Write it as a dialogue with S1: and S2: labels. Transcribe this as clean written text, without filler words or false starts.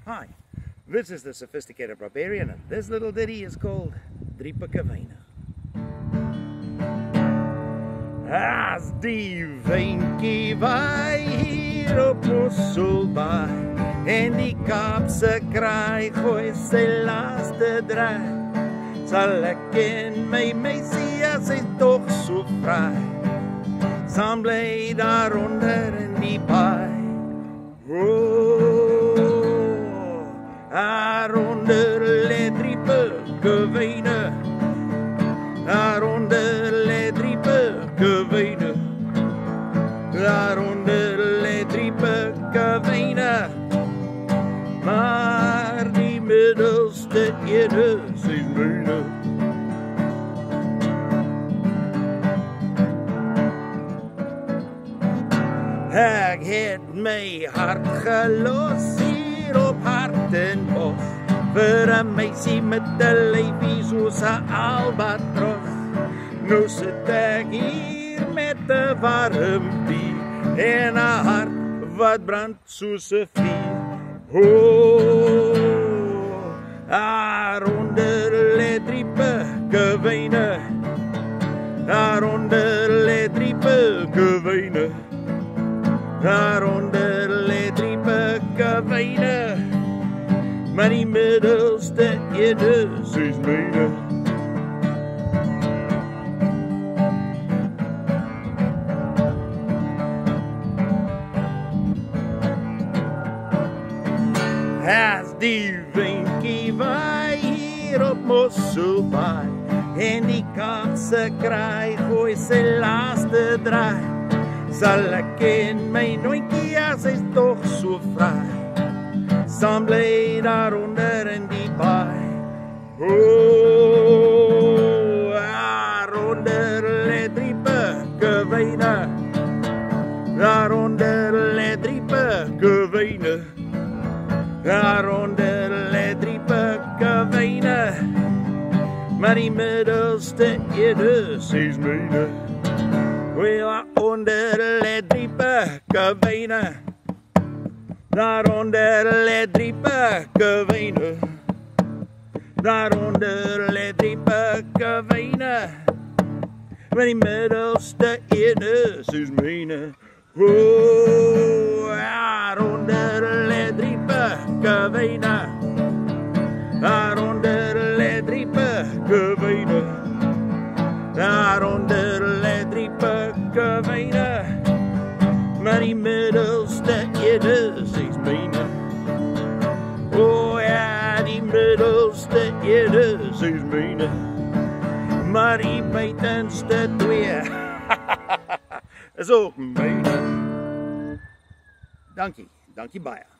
S1: Hi, this is the Sophisticated Barbarian, and this little ditty is called Drie Pikke Wyne. As die wijntjie waai hier op Mosselbaai en die Kaapse kraai gooi sy laaste draai, sal ek en my meisie as hy toch so vraai, saam bly daaronder in die baai. Daaronder lê Drie Pikke Wyne, daaronder lê Drie Pikke Wyne, daaronder lê Drie Pikke Wyne, maar die middelste ene is myne. Ek het my hart gelos hier op Hartenbos, vir 'n meisie met 'n lyfie soos 'n albatros. Nou sit ek hier met 'n warmpie en 'n hart wat brand soos 'n vuur. Daaronder lê Drie Pikke Wyne, daaronder lê Drie Pikke Wyne, daaronder lê Drie Pikke Wyne, maar die middelste ene is myne. As die windjie waai hier op Mosselbaai en die Kaapse kraai gooi sy laaste draai, sal ek en my nooitjie as hy's toch so vraai, saam bly daaronder in die baai. Daaronder lê Drie Pikke Wyne, daaronder lê Drie Pikke Wyne, daaronder lê Drie Pikke Wyne, maar die middelste ene is myne. Daaronder lê Drie Pikke Wyne, daaronder lê Drie Pikke Wyne, daaronder lê Drie Pikke Wyne, maar die middelste ene is myne. Daaronder lê Drie Pikke Wyne, daaronder lê Drie Pikke Wyne, daaronder lê Drie Pikke Wyne, maar die middelste ene is myne. Ja, die middelste ene is myne, maar die buitenste twee is ook myne. Dankie baie.